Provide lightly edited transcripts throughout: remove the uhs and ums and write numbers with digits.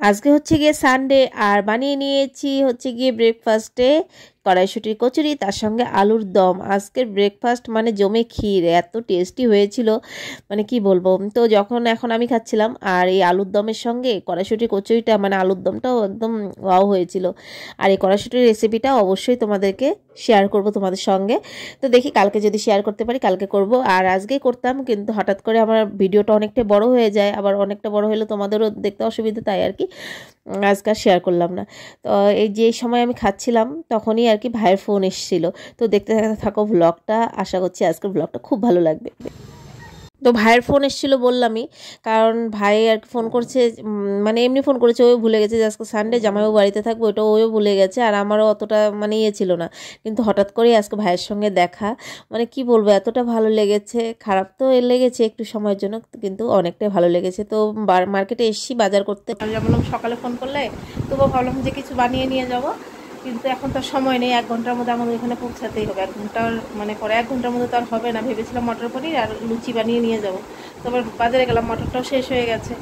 আজকে হচ্ছে গিয়ে সানডে আর বানিয়ে নিয়েছি হচ্ছে গিয়ে ব্রেকফাস্টে কড়াইশুঁটির কচুরি, তার সঙ্গে আলুর দম। আজকের ব্রেকফাস্ট মানে জমে ক্ষীর, এত টেস্টি হয়েছিল মানে কি বলবো। তো এখন আমি খাচ্ছিলাম, আর এই আলুর দমের সঙ্গে কড়াইশুঁটির কচুরিটা মানে আলুর দমটাও একদম ওয়াও হয়েছিল। আর এই কড়াইশুঁটির রেসিপিটা অবশ্যই তোমাদেরকে শেয়ার করব তোমাদের সঙ্গে। তো দেখি কালকে যদি শেয়ার করতে পারি কালকে করব, আর আজকেই করতাম, কিন্তু হঠাৎ করে আমার ভিডিওটা অনেকটা বড় হয়ে যায়, আবার অনেকটা বড় হলে তোমাদেরও দেখতে অসুবিধা, তাই আর কি আজকে আর শেয়ার করলাম না। তো এই যে সময় আমি খাচ্ছিলাম তখনই আর কি ভাইয়ের ফোন এসেছিলো। তো দেখতে থাকো ব্লগটা, আশা করছি আজকের ব্লগটা খুব ভালো লাগবে। তো ভাইয়ের ফোন এসেছিলো বললামই, কারণ ভাই আর কি ফোন করছে, মানে এমনি ফোন করেছে, ওই ভুলে গেছে যে আজকে সানডে জামাইও বাড়িতে থাকবো, ওইটা ওইও ভুলে গেছে, আর আমারও অতটা মানে ছিল না। কিন্তু হঠাৎ করেই আজকে ভাইয়ের সঙ্গে দেখা, মানে কি বলবো, এতটা ভালো লেগেছে। খারাপ তো লেগেছে একটু সময়ের জন্য, কিন্তু অনেকটাই ভালো লেগেছে। তো মার্কেটে এসেছি বাজার করতে, বললাম সকালে ফোন করলে তবুও ভাবলাম যে কিছু বানিয়ে নিয়ে যাবো, কিন্তু এখন তো সময় নেই, 1 ঘন্টার মধ্যে আমাদের এখানে পৌঁছাতেই হবে। 1 ঘন্টার মানে পরে 1 ঘন্টার মধ্যে তো আর হবে না। ভেবেছিলাম মটর পনির আর লুচি বানিয়ে নিয়ে যাব, তো আবার বাজারে গেলাম, মটরটাও শেষ হয়ে গেছে।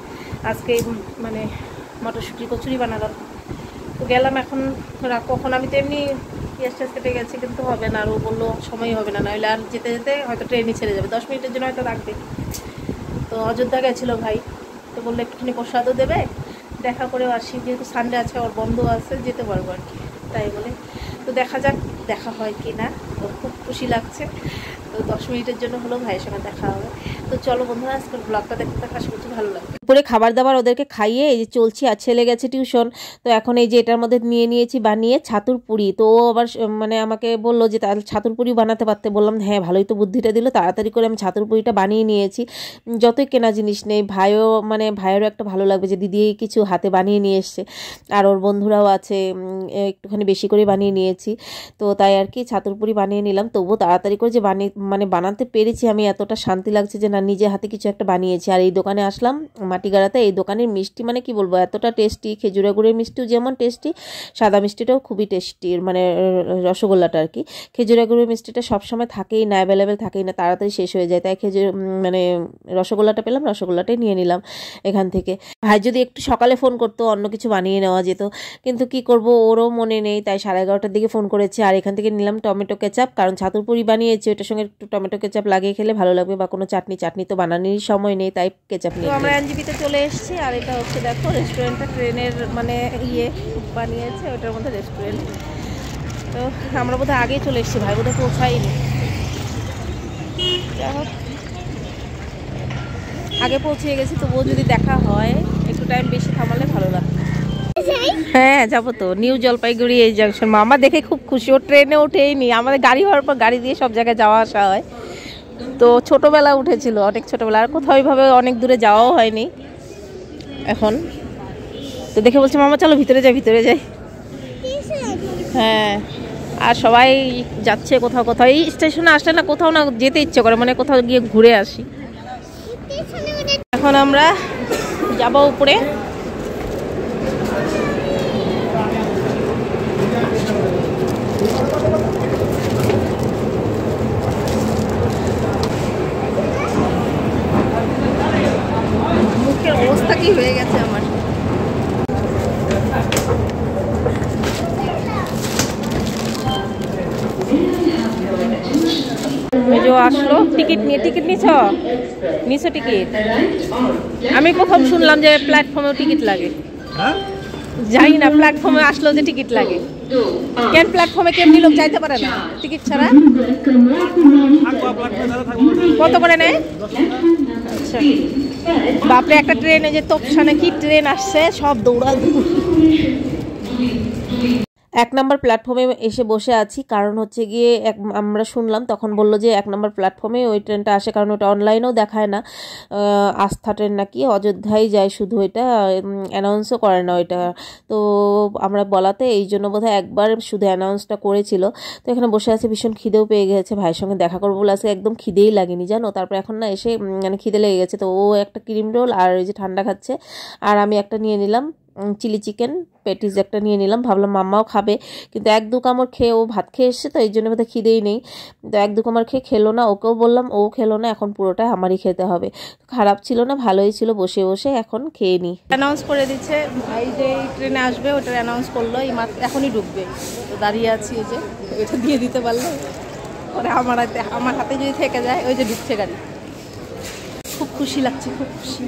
আজকে মানে মটরশুঁটি কচুরি বানালাম। তো গেলাম এখন কখন, আমি তো এমনি পেঁয়াজ টেস কেটে গেছি, কিন্তু হবে না। আর ও বললো সময় হবে না, নইলে আর যেতে যেতে হয়তো ট্রেনই ছেড়ে যাবে, 10 মিনিটের জন্য হয়তো রাখবে। তো অযোধ্যা গেছিলো ভাই, তো বললো একটুখানি প্রসাদও দেবে, দেখা করেও আসি, যেহেতু সানডে আছে, ওর বন্ধ আছে, যেতে পারবো আর কি, তাই বলে। তো দেখা যাক দেখা হয় কি না, তো খুব খুশি লাগছে। তো 10 মিনিটের জন্য হলো ভাইয়ের সঙ্গে দেখা হবে। তো চলো বন্ধুরা, আজকের ব্লগটা দেখতে থাকা, আশা করছি ভালো লাগবে। দুপুরে খাবার দাবার ওদেরকে খাইয়ে এই যে চলছি, আর ছেলে গেছে টিউশন। তো এখন এই যে এটার মধ্যে নিয়ে নিয়েছি বানিয়ে ছাতুর পুরি। তো ও আবার মানে আমাকে বললো যে তাহলে ছাতুর পুরি বানাতে পারতে, বললাম হ্যাঁ, ভালোই তো বুদ্ধিটা দিল, তাড়াতাড়ি করে আমি ছাতুর পুরিটা বানিয়ে নিয়েছি। যতই কেনা জিনিস নেই, ভাইও মানে ভাইয়েরও একটা ভালো লাগবে যে দিদি কিছু হাতে বানিয়ে নিয়ে এসছে, আর ওর বন্ধুরাও আছে, একটুখানি বেশি করে বানিয়ে নিয়েছি। তো তাই আর কি ছাতুর পুরি বানিয়ে নিলাম। তবুও তাড়াতাড়ি করে যে বানাতে পেরেছি আমি, এতটা শান্তি লাগছে যে না, নিজে হাতে কিছু একটা বানিয়েছি। আর এই দোকানে আসলাম মাটিগাড়াতে, এই দোকানের মিষ্টি মানে কি বলবো, এতটা টেস্টি। খেজুরা গুড়ের মিষ্টিও যেমন টেস্টি, সাদা মিষ্টিটাও খুবই টেস্টি, মানে রসগোল্লাটা আর কি। খেজুরা গুড়ের মিষ্টিটা সবসময় থাকেই না, অ্যাভেলেবেল থাকেই না, তাড়াতাড়ি শেষ হয়ে যায়, তাই মানে রসগোল্লাটা পেলাম, রসগোল্লাটাই নিয়ে নিলাম এখান থেকে। ভাই যদি একটু সকালে ফোন করতো অন্য কিছু বানিয়ে নেওয়া যেত, কিন্তু কি করব, ওরও মনে নেই, তাই 11:30টার দিকে ফোন করেছে। আর এখান থেকে নিলাম টমেটো কেচাপ, কারণ ছাতুর পুরি বানিয়েছি, ওটার সঙ্গে একটু টমেটো কেচাপ লাগিয়ে খেলে ভালো লাগবে, বা কোনো চাটনি তো বানানোর সময় নেই, তাই কেচাপ নিয়ে। আমরা এনজিপিতে চলে এসেছি, আর এটা হচ্ছে দেখো রেস্টুরেন্টটা, ট্রেনের মানে বানিয়েছে, ওটার মধ্যে রেস্টুরেন্ট। তো আমরা বোধহয় আগেই চলে এসেছি, ভাই বোধহয় পৌঁছাইনি। যাই হোক, আগে পৌঁছে গেছি, তবুও যদি দেখা হয় একটু টাইম বেশি থামালে ভালো লাগবে। হ্যাঁ যাবো তো, নিউ জলপাইগুড়ি এই জাংশন। মামা দেখে খুব খুশি, ও ট্রেনে উঠেই নি, আমাদের গাড়ি হওয়ার পর গাড়ি দিয়ে সব জায়গায় যাওয়া আসা হয়। তো ছোটবেলা উঠেছিল, অনেক ছোটবেলা, আর কোথাও ওইভাবে অনেক দূরে যাওয়াও হয়নি এখন। তো দেখে বলছে মামা চলো ভিতরে যাই, ভিতরে যাই। হ্যাঁ, আর সবাই যাচ্ছে কোথাও কোথাও, এই স্টেশনে আসলে না কোথাও না যেতে ইচ্ছে করে, মানে কোথাও গিয়ে ঘুরে আসি। এখন আমরা যাবো উপরে। মুখের অবস্থা কি হয়ে গেছে আমার। আসলো টিকিট নিছো টিকিট। আমি প্রথম শুনলাম যে প্ল্যাটফর্মেও টিকিট লাগে, জানি না প্ল্যাটফর্মে আসলো যে টিকিট লাগে। কেন প্ল্যাটফর্মে কেমনি লোক যাইতে পারে না টিকিট ছাড়া? কত করে নেয়? আচ্ছা বাপরে, একটা ট্রেনে যে তোপসানে কি ট্রেন আসছে, সব দৌড়াদৌড়ি। 1 নম্বর প্ল্যাটফর্মে এসে বসে আছি, কারণ হচ্ছে গিয়ে আমরা শুনলাম, তখন বললো যে 1 নম্বর প্ল্যাটফর্মে ওই ট্রেনটা আসে, কারণ ওটা অনলাইনেও দেখায় না, আস্থা ট্রেন নাকি অযোধ্যায় যায় শুধু, এটা অ্যানাউন্সও করে না ওইটা। তো আমরা বলাতে এই জন্য বোধহয় একবার শুধু অ্যানাউন্সটা করেছিল। তো এখানে বসে আছে, ভীষণ খিদেও পেয়ে গেছে, ভাইয়ের সঙ্গে দেখা করবো বলে আজকে একদম খিদেই লাগেনি জানো। তারপর এখন না এসে মানে খিদে লেগে গেছে, তো ও একটা ক্রিম রোল আর ওই যে ঠান্ডা খাচ্ছে, আর আমি একটা নিয়ে নিলাম চিলি চিকেন প্যাটিস একটা নিয়ে নিলাম, ভাবলাম মাম্মাও খাবে, কিন্তু 1-2 কামড় খেয়ে ও ভাত খেয়ে এসছে, তো এই জন্য বোধহয় খিদেই নেই। তো 1-2 কামড় খেয়ে খেলো না, ওকেও বললাম, ও খেলো না, এখন পুরোটা আমারই খেতে হবে। খারাপ ছিল না, ভালোই ছিল, বসে বসে এখন খেয়ে নিই। অ্যানাউন্স করে দিচ্ছে ভাই যে ট্রেনে আসবে, ওটার অ্যানাউন্স করলো, এই মাত্র এখনই ঢুকবে। তো দাঁড়িয়ে আছি, এই যে এটা দিয়ে দিতে পারলে পরে আমার হাতে যদি থেকে যায়, ওই যে ঢুকছে গাড়ি। খুব খুশি লাগছে, খুব খুশি।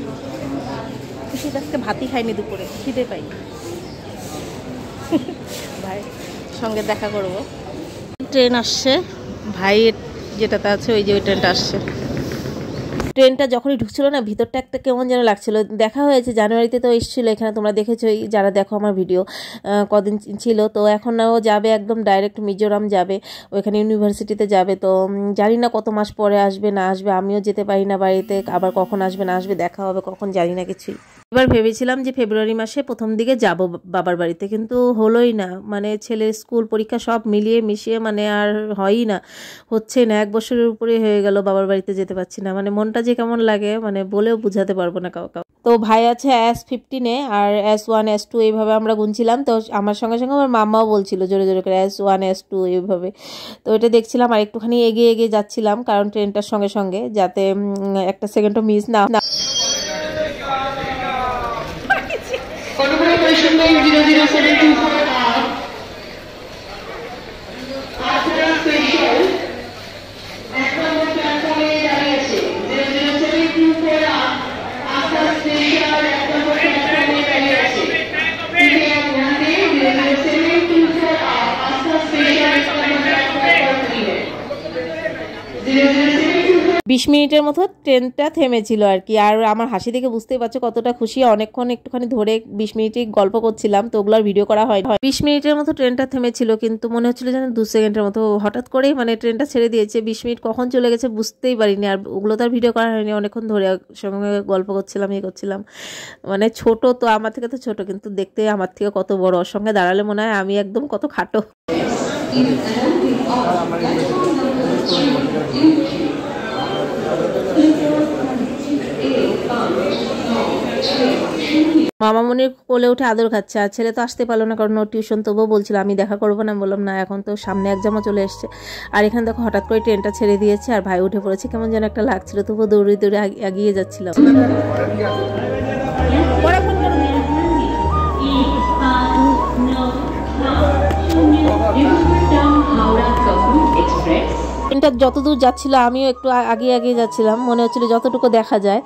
আজকে ভাতই খাইনি দুপুরে, খিদে পাই। ভাই সঙ্গে দেখা করবো। ট্রেন আসছে, ভাইয়ের যেটাতে আছে ওই যে ওই ট্রেনটা আসছে। ট্রেনটা যখনই ঢুকছিল না, ভিতরটা একটা কেমন যেন লাগছিল। দেখা হয়েছে জানুয়ারিতে, তো এসেছিলো এখানে, তোমরা দেখেছো যারা দেখো আমার ভিডিও, কদিন ছিল। তো এখন ও যাবে একদম ডাইরেক্ট মিজোরাম যাবে, ওইখানে ইউনিভার্সিটিতে যাবে। তো জানি না কত মাস পরে আসবে না আসবে, আমিও যেতে পারি না বাড়িতে, আবার কখন আসবে না আসবে, দেখা হবে কখন জানি না কিছুই। এবার ভেবেছিলাম যে ফেব্রুয়ারি মাসে প্রথম দিকে যাব বাবার বাড়িতে, কিন্তু হলোই না, মানে ছেলের স্কুল পরীক্ষা সব মিলিয়ে মিশিয়ে মানে আর হয়ই না, হচ্ছে না। 1 বছরের উপরে হয়ে গেল বাবার বাড়িতে যেতে পারছি না, মানে মনটা যে কেমন লাগে মানে বলেও বুঝাতে পারবো না কাউকে। তো ভাই আছে S15-এ আর S1 S2 এইভাবে আমরা গুনছিলাম। তো আমার সঙ্গে সঙ্গে আমার মাম্মাও বলছিল জোরে জোরে করে S1 S2 এইভাবে। তো এটা দেখছিলাম আর একটুখানি এগিয়ে এগিয়ে যাচ্ছিলাম, কারণ ট্রেনটার সঙ্গে সঙ্গে যাতে একটা সেকেন্ডও মিস না। বিশ মিনিটের মতো ট্রেনটা থেমেছিল আর কি। আর আমার হাসি দেখে বুঝতেই পারছো কতটা খুশি। অনেকক্ষণ একটুখানি ধরে 20 মিনিটই গল্প করছিলাম, তো ওগুলোর ভিডিও করা হয়। 20 মিনিটের মতো ট্রেনটা থেমেছিল, কিন্তু মনে হচ্ছিল যেন 2 সেকেন্ডের মতো। হঠাৎ করেই মানে ট্রেনটা ছেড়ে দিয়েছে, 20 মিনিট কখন চলে গেছে বুঝতেই পারিনি। আর ওগুলো তো আর ভিডিও করা হয়নি, অনেকক্ষণ ধরে সঙ্গে গল্প করছিলাম, ইয়ে করছিলাম। মানে ছোট তো, আমার থেকে তো ছোট, কিন্তু দেখতে আমার থেকে কত বড়। ওর সঙ্গে দাঁড়ালে মনে হয় আমি একদম কত খাটো। মামামনির কোলে উঠে আদর খাচ্ছে, আর ছেলে তো আসতে পারলো না কারণ ওর টিউশন। তবুও বলছিল আমি দেখা করবো না, বললাম না, এখন তো সামনে এক্সামও চলে এসছে। আর এখানে দেখো হঠাৎ করে ট্রেনটা ছেড়ে দিয়েছে আর ভাই উঠে পড়েছে, কেমন যেন একটা লাগছিল, তবুও দৌড়ে দৌড়ে এগিয়ে যাচ্ছিলাম। ট্রেনটা যতদূর যাচ্ছিল আমিও একটু আগে আগে যাচ্ছিলাম, মনে হচ্ছিল যতটুকু দেখা যায়।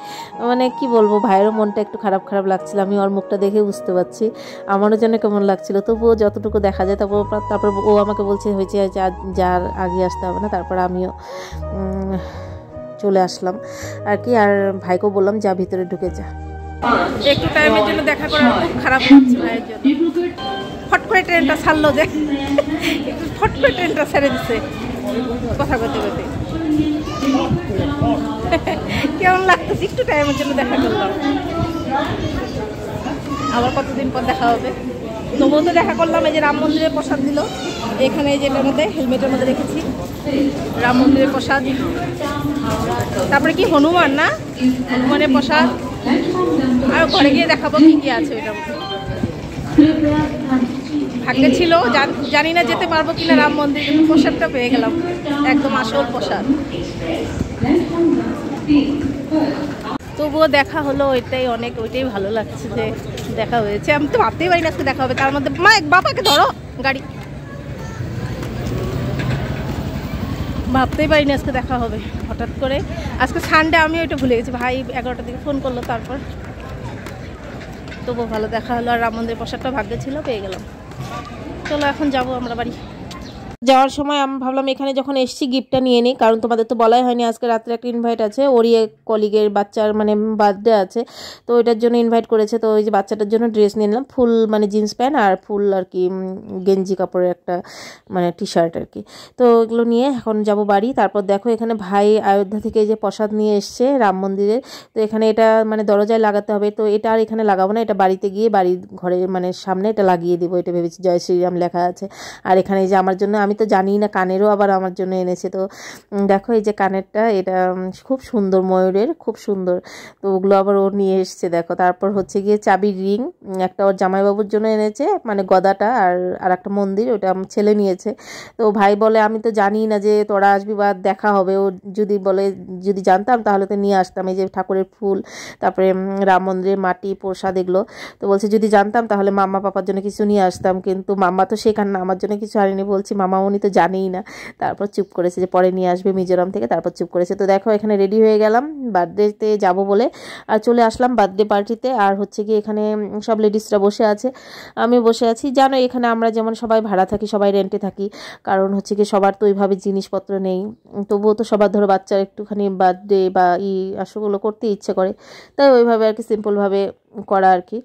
মানে কি বলবো, ভাইয়েরও মনটা একটু খারাপ খারাপ লাগছিল, আমি ওর মুখটা দেখে বুঝতে পারছি, আমারও যেন কেমন লাগছিল। তবুও যতটুকু দেখা যায়। তারপর ও আমাকে বলছে হয়েছে যার আগে আসতে হবে না। তারপর আমিও চলে আসলাম আর কি। আর ভাইকেও বললাম যা ভিতরে ঢুকে যা। একটু টাইমের জন্য দেখা করার খুব খারাপ লাগছে ভাইয়ের জন্য। ফট করে ট্রেনটা ছাড়লো, যে ফট করে ট্রেনটা ছেড়ে দিচ্ছে কথা বলতে বলতে। কেমন লাগতেছে, একটু টাইমের জন্য দেখা করলাম, আবার কতদিন পর দেখা হবে। তবুও তো দেখা করলাম। এই যে রাম মন্দিরের প্রসাদ দিল এখানে, যেটার মধ্যে হেলমেটের মধ্যে রেখেছি, রাম মন্দিরের প্রসাদ। তারপরে কি হনুমান, না হনুমানের প্রসাদ। আর ঘরে গিয়ে দেখাবো কি কি আছে ওইটার মধ্যে। ভাগ্যে ছিল, জানি না যেতে পারবো কিনা রাম মন্দির, কিন্তু প্রসাদটা পেয়ে গেলাম, একদম আসল প্রসাদ। তবুও দেখা হলো, ওইটাই অনেক, ওইটাই ভালো লাগছে যে দেখা হয়েছে। আমি তো ভাবতেই পারি না আজকে দেখা হবে। তার মধ্যে মা বাবাকে ধরো গাড়ি, ভাবতেই পারিনি আজকে দেখা হবে হঠাৎ করে। আজকে সানডে, আমি ওইটা ভুলে গেছি। ভাই 11টার দিকে ফোন করলো, তারপর তবুও ভালো দেখা হলো। আর রাম মন্দির প্রসাদটা ভাগ্যে ছিল, পেয়ে গেলাম। চলো এখন যাবো আমরা বাড়ি। যাওয়ার সময় আমি ভাবলাম এখানে যখন এসছি গিফটটা নিয়ে নিই, কারণ তোমাদের তো বলাই হয়নি আজকে রাত্রে একটা ইনভাইট আছে, ওরই এক কলিগের বাচ্চার মানে বার্থডে আছে, তো ওইটার জন্য ইনভাইট করেছে। তো ওই যে বাচ্চাটার জন্য ড্রেস নিয়ে নিলাম, ফুল মানে জিন্স প্যান্ট আর ফুল আর কি গেঞ্জি কাপড়ের একটা মানে টি শার্ট আর কি। তো এগুলো নিয়ে এখন যাব বাড়ি। তারপর দেখো এখানে ভাই অযোধ্যা থেকে যে প্রসাদ নিয়ে এসছে রাম মন্দিরের, তো এখানে এটা মানে দরজায় লাগাতে হবে। তো এটা আর এখানে লাগাবো না, এটা বাড়িতে গিয়ে বাড়ির ঘরের মানে সামনে এটা লাগিয়ে দেবো, এটা ভেবেছি জয় শ্রীরাম লেখা আছে। আর এখানে যে আমার জন্য আমি তো জানি না, কানেরও আবার আমার জন্য এনেছে। তো দেখো এই যে কানেরটা, এটা খুব সুন্দর, ময়ূরের, খুব সুন্দর। তো ওগুলো আবার ও নিয়ে এসছে দেখো। তারপর হচ্ছে গিয়ে চাবির রিং একটা ওর জামাইবাবুর জন্য এনেছে, মানে গদাটা, আর একটা মন্দির, ওটা আমার ছেলে নিয়েছে। তো ভাই বলে আমি তো জানি না যে তোরা আসবি বা দেখা হবে, ও যদি বলে যদি জানতাম তাহলে তো নিয়ে আসতাম। এই যে ঠাকুরের ফুল, তারপরে রাম মন্দিরের মাটি, প্রসাদ, এগুলো। তো বলছে যদি জানতাম তাহলে মাম্মা পাপার জন্য কিছু নিয়ে আসতাম, কিন্তু মাম্মা তো সেখানে না, আমার জন্য কিছু আনেনি। বলছি মামা উনি তো জানেই না। তারপর চুপ করেছে যে পরে নিয়ে আসবে মিজোরাম থেকে, তারপর চুপ করেছে। তো দেখো এখানে রেডি হয়ে গেলাম বার্থডেতে যাব বলে, আর চলে আসলাম বার্থডে পার্টিতে। আর হচ্ছে কি এখানে সব লেডিসরা বসে আছে, আমি বসে আছি। জানো এখানে আমরা যেমন সবাই ভাড়া থাকি, সবাই রেন্টে থাকি, কারণ হচ্ছে কি সবার তো ওইভাবে জিনিসপত্র নেই। তবুও তো সবার ধরো বাচ্চার একটুখানি বার্থডে বা আসলে করতে ইচ্ছে করে, তাই ওইভাবে আর কি সিম্পলভাবে করা আর কি।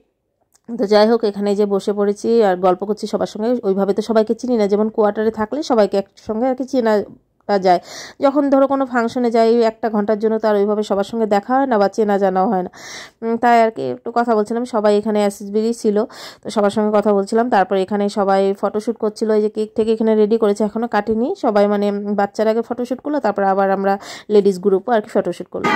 তো যাই হোক, এখানে যে বসে পড়েছি আর গল্প করছি সবার সঙ্গে। ওইভাবে তো সবাইকে চিনি না, যেমন কোয়ার্টারে থাকলে সবাইকে একসঙ্গে আর কি চেনা যায়। যখন ধরো কোনো ফাংশনে যাই 1 ঘন্টার জন্য, তার ওইভাবে সবার সঙ্গে দেখা হয় না বা চেনা জানাও হয় না। তাই আর কি একটু কথা বলছিলাম। সবাই এখানে অ্যাসেসবিলি ছিল, তো সবার সঙ্গে কথা বলছিলাম। তারপর এখানে সবাই ফটোশ্যুট করছিল। এই যে কেক থেকে এখানে রেডি করেছে, এখনও কাটেনি। সবাই মানে বাচ্চার আগে ফটোশ্যুট করলো, তারপর আবার আমরা লেডিস গ্রুপও আর কি ফটোশ্যুট করলাম।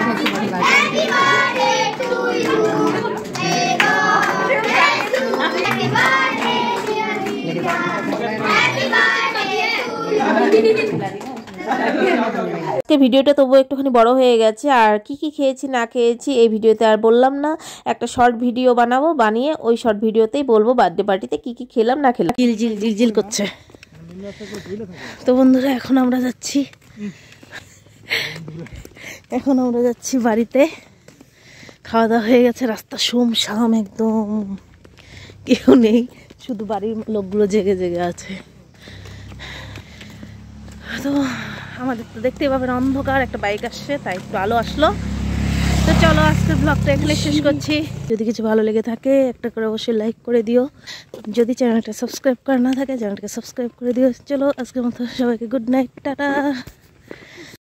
ভিডিওটা তবু একটুখানি বড় হয়ে গেছে, আর কি কি খেয়েছি না খেয়েছি এই ভিডিওতে আর বললাম না। একটা শর্ট ভিডিও বানাবো, বানিয়ে ওই শর্ট ভিডিওতেই বলবো বার্থডে পার্টিতে কি কি খেলাম না খেলাম। জিলজিল করছে। তো বন্ধুরা এখন আমরা যাচ্ছি বাড়িতে। খাওয়া দাওয়া হয়ে গেছে, রাস্তা শুমশাম একদম, কেউ নেই, শুধু বাড়ির লোকগুলো জেগে জেগে আছে। তো আমাদের তো দেখতেই পাবেন অন্ধকার, একটা বাইক আসছে তাই একটু আলো আসলো। তো চলো আজকের ব্লগটা এখানে শেষ করছি। যদি কিছু ভালো লেগে থাকে একটা করে অবশ্যই লাইক করে দিও, যদি চ্যানেলটা সাবস্ক্রাইব করা না থাকে চ্যানেলটাকে সাবস্ক্রাইব করে দিও। চলো আজকের মতো সবাইকে গুড নাইট, টাটা।